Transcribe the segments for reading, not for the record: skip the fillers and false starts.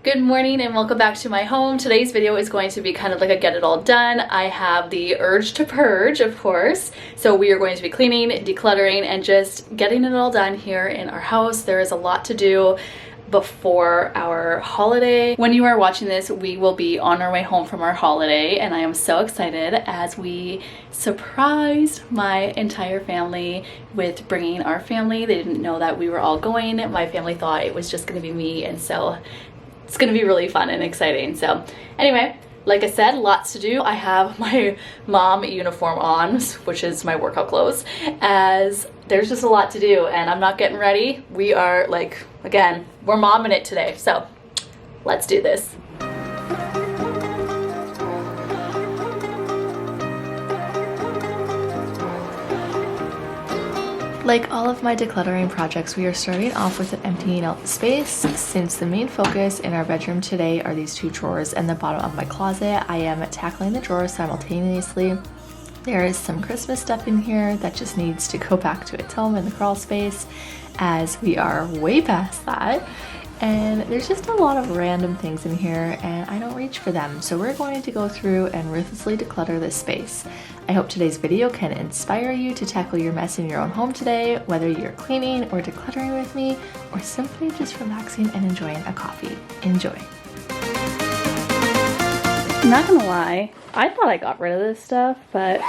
Good morning and welcome back to my home. Today's video is going to be kind of like a get it all done. I have the urge to purge, of course. So we are going to be cleaning, decluttering, and just getting it all done here in our house. There is a lot to do before our holiday. When you are watching this, we will be on our way home from our holiday, and I am so excited as we surprised my entire family with bringing our family. They didn't know that we were all going. My family thought it was just going to be me, and so it's gonna be really fun and exciting. So anyway, like I said, lots to do. I have my mom uniform on, which is my workout clothes, as there's just a lot to do and I'm not getting ready. We are like, again, we're momming it today. So let's do this. Like all of my decluttering projects, we are starting off with emptying out the space. Since the main focus in our bedroom today are these two drawers and the bottom of my closet, I am tackling the drawers simultaneously. There is some Christmas stuff in here that just needs to go back to its home in the crawl space, as we are way past that. And there's just a lot of random things in here and I don't reach for them. So we're going to go through and ruthlessly declutter this space. I hope today's video can inspire you to tackle your mess in your own home today, whether you're cleaning or decluttering with me, or simply just relaxing and enjoying a coffee. Enjoy. I'm not gonna lie, I thought I got rid of this stuff, but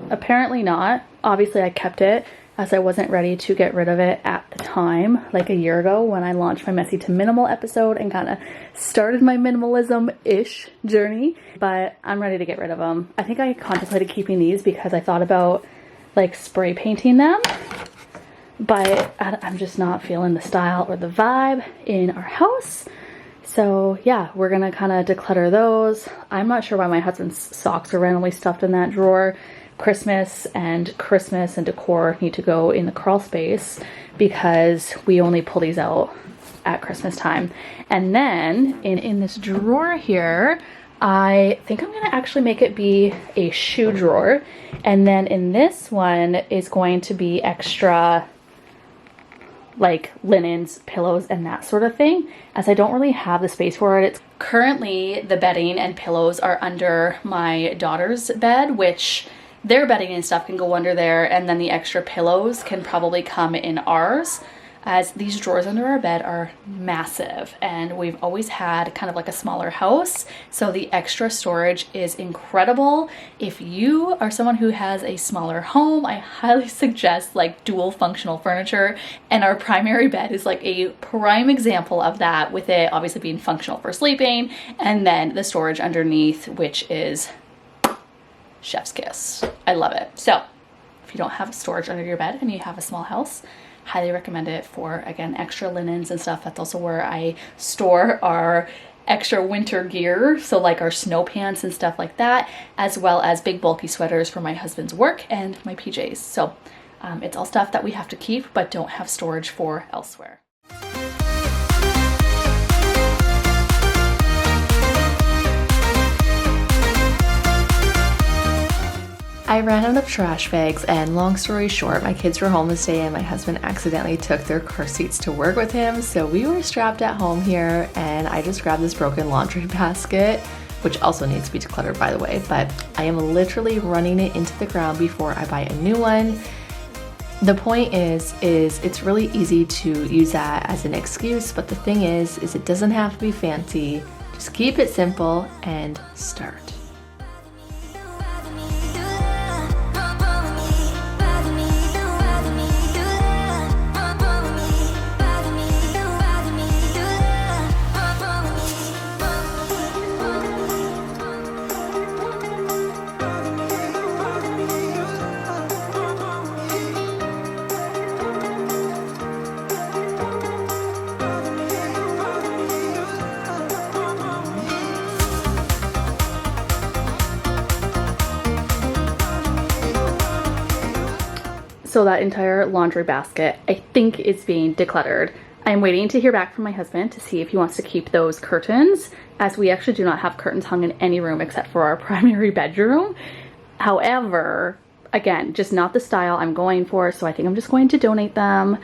apparently not. Obviously I kept it, as I wasn't ready to get rid of it at the time, like a year ago when I launched my Messy to Minimal episode and kind of started my minimalism-ish journey, but I'm ready to get rid of them. I think I contemplated keeping these because I thought about like spray painting them, but I'm just not feeling the style or the vibe in our house. So yeah, we're gonna kind of declutter those. I'm not sure why my husband's socks are randomly stuffed in that drawer. Christmas and decor need to go in the crawl space because we only pull these out at Christmas time. And then in this drawer here, I think I'm gonna actually make it be a shoe drawer. And then in this one is going to be extra like linens, pillows, and that sort of thing, as I don't really have the space for it. It's currently the bedding and pillows are under my daughter's bed, which their bedding and stuff can go under there, and then the extra pillows can probably come in ours, as these drawers under our bed are massive and we've always had kind of like a smaller house, so the extra storage is incredible. If you are someone who has a smaller home, I highly suggest like dual functional furniture, and our primary bed is like a prime example of that, with it obviously being functional for sleeping, and then the storage underneath, which is chef's kiss. I love it. So if you don't have storage under your bed and you have a small house, highly recommend it for, again, extra linens and stuff. That's also where I store our extra winter gear, so like our snow pants and stuff like that, as well as big bulky sweaters for my husband's work and my PJs. So it's all stuff that we have to keep but don't have storage for elsewhere. I ran out of trash bags, and long story short, my kids were home this day and my husband accidentally took their car seats to work with him, so we were strapped at home here, and I just grabbed this broken laundry basket, which also needs to be decluttered by the way, but I am literally running it into the ground before I buy a new one. The point is it's really easy to use that as an excuse, but the thing is it doesn't have to be fancy. Just keep it simple and start. So that entire laundry basket, I think, is being decluttered. I'm waiting to hear back from my husband to see if he wants to keep those curtains, as we actually do not have curtains hung in any room except for our primary bedroom. However, again, just not the style I'm going for, so I think I'm just going to donate them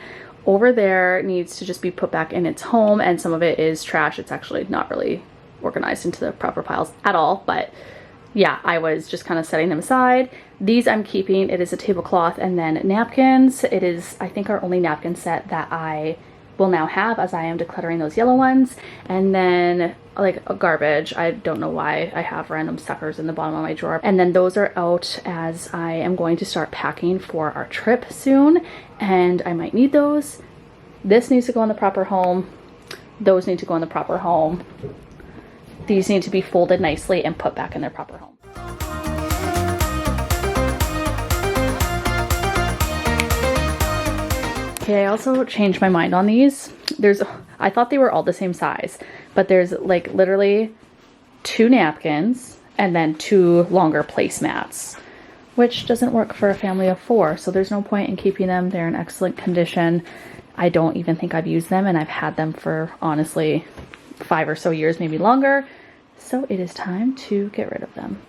over there needs to just be put back in its home, and some of it is trash. It's actually not really organized into the proper piles at all, but yeah, I was just kind of setting them aside. These I'm keeping. It is a tablecloth and then napkins. It is, I think, our only napkin set that I will now have, as I am decluttering those yellow ones. And then like a garbage, I don't know why I have random suckers in the bottom of my drawer. And then those are out as I am going to start packing for our trip soon, and I might need those. This needs to go in the proper home. Those need to go in the proper home. These need to be folded nicely and put back in their proper home. Okay, I also changed my mind on these. I thought they were all the same size, but there's like literally 2 napkins and then 2 longer placemats, which doesn't work for a family of 4. So there's no point in keeping them. They're in excellent condition. I don't even think I've used them, and I've had them for honestly 5 or so years, maybe longer. So it is time to get rid of them.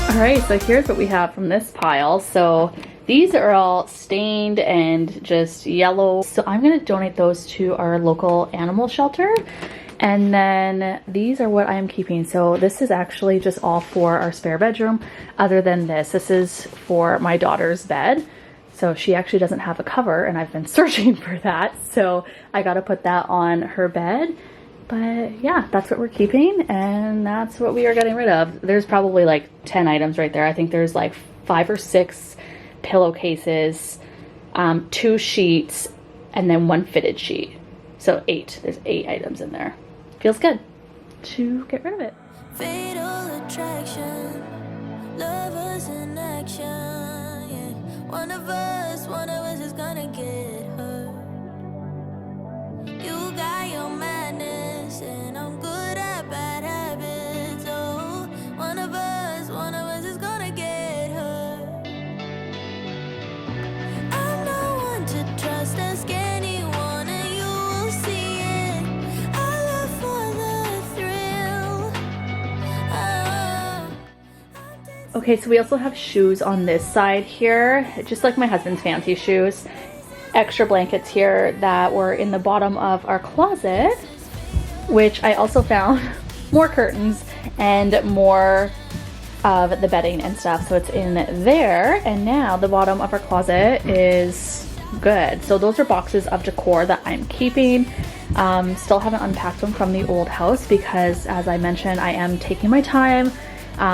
Alright, so here's what we have from this pile. So these are all stained and just yellow. So I'm going to donate those to our local animal shelter. And then these are what I am keeping. So this is actually just all for our spare bedroom. Other than this is for my daughter's bed. So she actually doesn't have a cover, and I've been searching for that. So I got to put that on her bed. But yeah, that's what we're keeping, and that's what we are getting rid of. There's probably like 10 items right there. I think there's like 5 or 6 pillowcases, 2 sheets, and then 1 fitted sheet. So 8. There's 8 items in there. Feels good to get rid of it. Fatal attraction, lovers in action. Yeah. One of us is gonna get hurt. You got your madness, and I'm good at bad habits. Oh, one of us is gonna get hurt. I'm no one to trust, ask anyone, and you will see it. I live for the thrill. Okay, so we also have shoes on this side here, just like my husband's fancy shoes. Extra blankets here that were in the bottom of our closet, which I also found more curtains and more of the bedding and stuff. So it's in there, and now the bottom of our closet is good. So those are boxes of decor that I'm keeping. Still haven't unpacked them from the old house because, as I mentioned, I am taking my time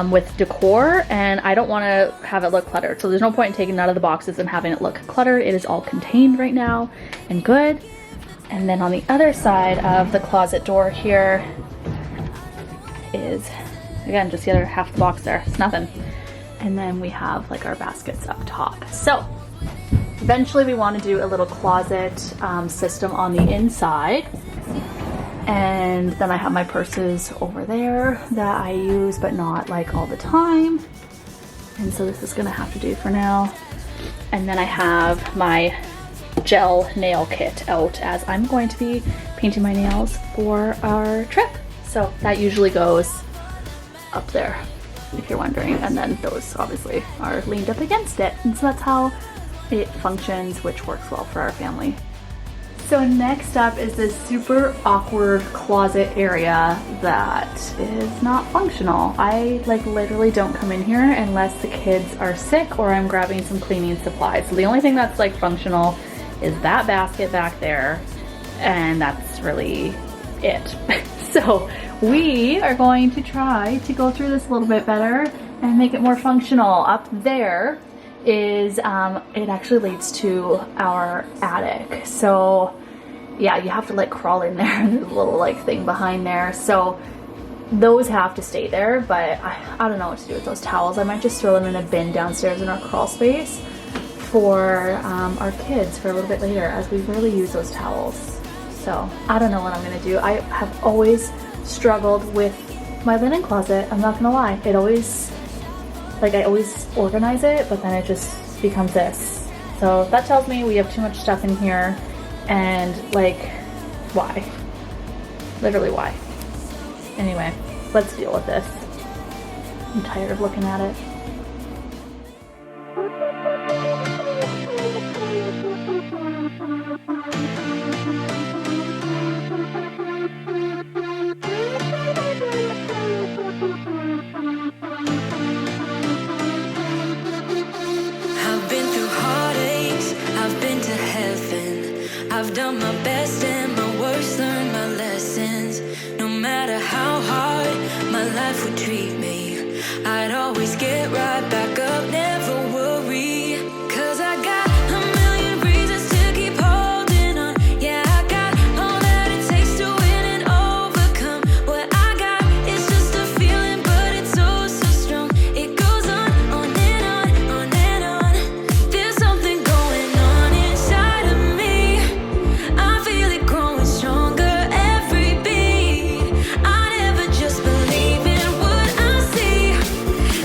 with decor, and I don't want to have it look cluttered. So there's no point in taking it out of the boxes and having it look cluttered. It is all contained right now and good. And then on the other side of the closet door here is, again, just the other half the box there. It's nothing. And then we have like our baskets up top. So eventually we want to do a little closet system on the inside. And then I have my purses over there that I use, but not like all the time. And so this is gonna have to do for now. And then I have my gel nail kit out, as I'm going to be painting my nails for our trip. So that usually goes up there, if you're wondering. And then those obviously are leaned up against it. And so that's how it functions, which works well for our family. So next up is this super awkward closet area that is not functional. I like literally don't come in here unless the kids are sick or I'm grabbing some cleaning supplies. So the only thing that's like functional is that basket back there, and that's really it. So we are going to try to go through this a little bit better and make it more functional. Up there is, it actually leads to our attic. So yeah, you have to like crawl in there, and there's a little like thing behind there. So those have to stay there, but I don't know what to do with those towels. I might just throw them in a bin downstairs in our crawl space for our kids for a little bit later, as we rarely use those towels. So I don't know what I'm gonna do. I have always struggled with my linen closet, I'm not gonna lie. It always, like, I always organize it, but then it just becomes this. So that tells me we have too much stuff in here, and like, why? Literally why? Anyway, let's deal with this. I'm tired of looking at it. I've been through heartaches, I've been to heaven. I've done my best and my worst, learned my lessons. No matter how hard my life would treat me, I'd always get right back up, never worry. 'Cause I got a million reasons to keep holding on. Yeah, I got all that it takes to win and overcome. What I got is just a feeling, but it's oh so strong. It goes on and on, on and on. There's something going on inside of me. I feel it growing stronger every beat. I never just believe in what I see,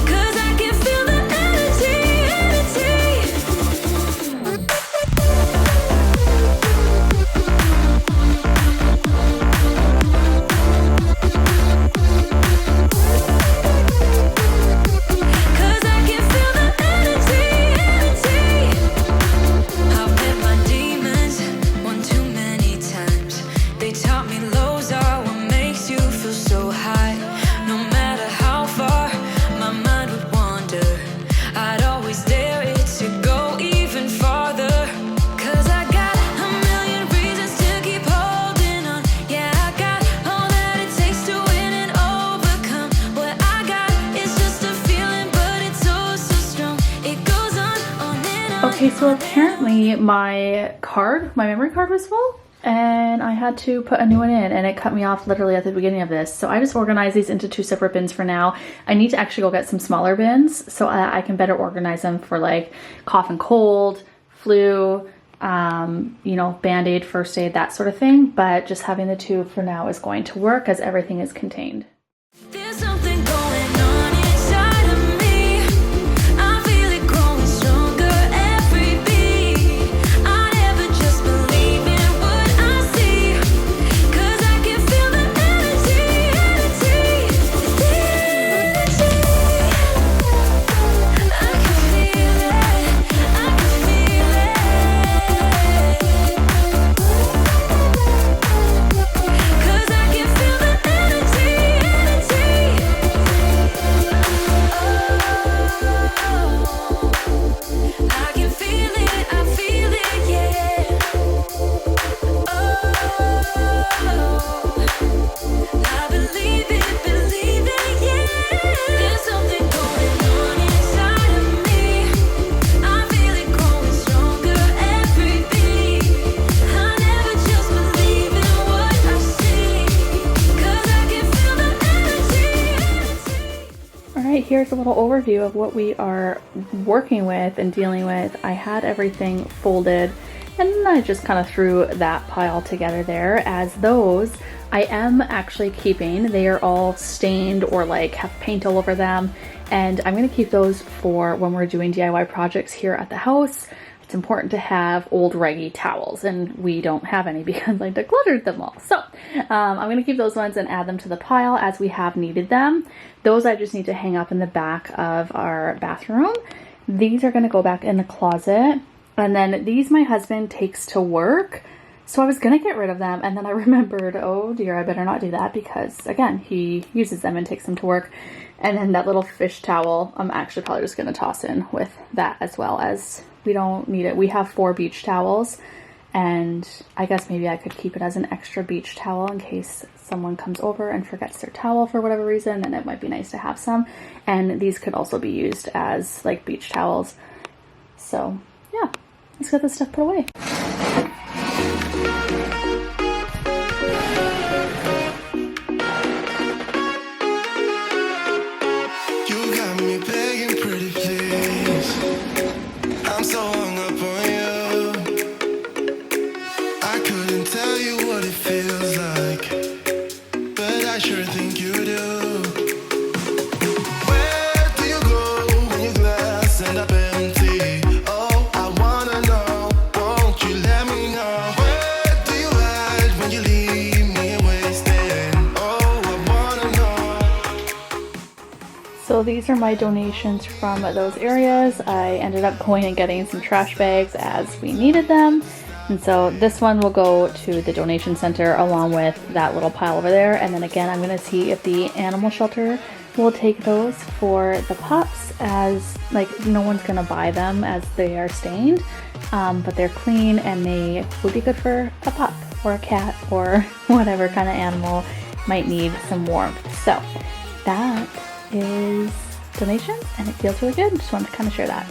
'cause I can feel the energy. Cause I can feel the energy. I've met my demons one too many times. They taught me lows are what makes you feel so high. No matter how far my mind would wander, I'd always dare it to go even farther. 'Cause I got a million reasons to keep holding on. Yeah, I got all that it takes to win and overcome. What I got is just a feeling, but it's oh so strong. It goes on and on. Okay, so apparently my memory card was full, and I had to put a new one in, and it cut me off literally at the beginning of this. So I just organized these into 2 separate bins for now. I need to actually go get some smaller bins so I can better organize them for like cough and cold, flu, you know, Band-Aid, first aid, that sort of thing. But just having the 2 for now is going to work, as everything is contained. There's something going on inside of me. I feel it growing stronger every beat. I never just believe in what I see, 'cause I can feel the energy. I can feel it, I can feel it. 'Cause I can feel the energy. I can feel it, yeah. I believe it, yeah. There's something going on inside of me. I feel it growing stronger every beat. I never just believe in what I see, 'cause I can feel the energy. All right, here's a little overview of what we are working with and dealing with. I had everything folded, and then I just kind of threw that pile together there, as those I am actually keeping. They are all stained or like have paint all over them, and I'm going to keep those for when we're doing DIY projects here at the house. It's important to have old raggy towels, and we don't have any because I decluttered them all. So I'm going to keep those ones and add them to the pile as we have needed them. Those I just need to hang up in the back of our bathroom. These are going to go back in the closet, and then these my husband takes to work. So I was going to get rid of them, and then I remembered, oh dear, I better not do that, because again, he uses them and takes them to work. And then that little fish towel, I'm actually probably just going to toss in with that, as well, as we don't need it. We have 4 beach towels, and I guess maybe I could keep it as an extra beach towel in case someone comes over and forgets their towel for whatever reason, and it might be nice to have some. And these could also be used as like beach towels. So yeah, let's get this stuff put away. So these are my donations from those areas. I ended up going and getting some trash bags as we needed them. And so this one will go to the donation center along with that little pile over there. And then again, I'm gonna see if the animal shelter will take those for the pups, as like no one's gonna buy them as they are stained, but they're clean and they would be good for a pup or a cat or whatever kind of animal might need some warmth. So that is donations and it feels really good. Just wanted to kind of share that.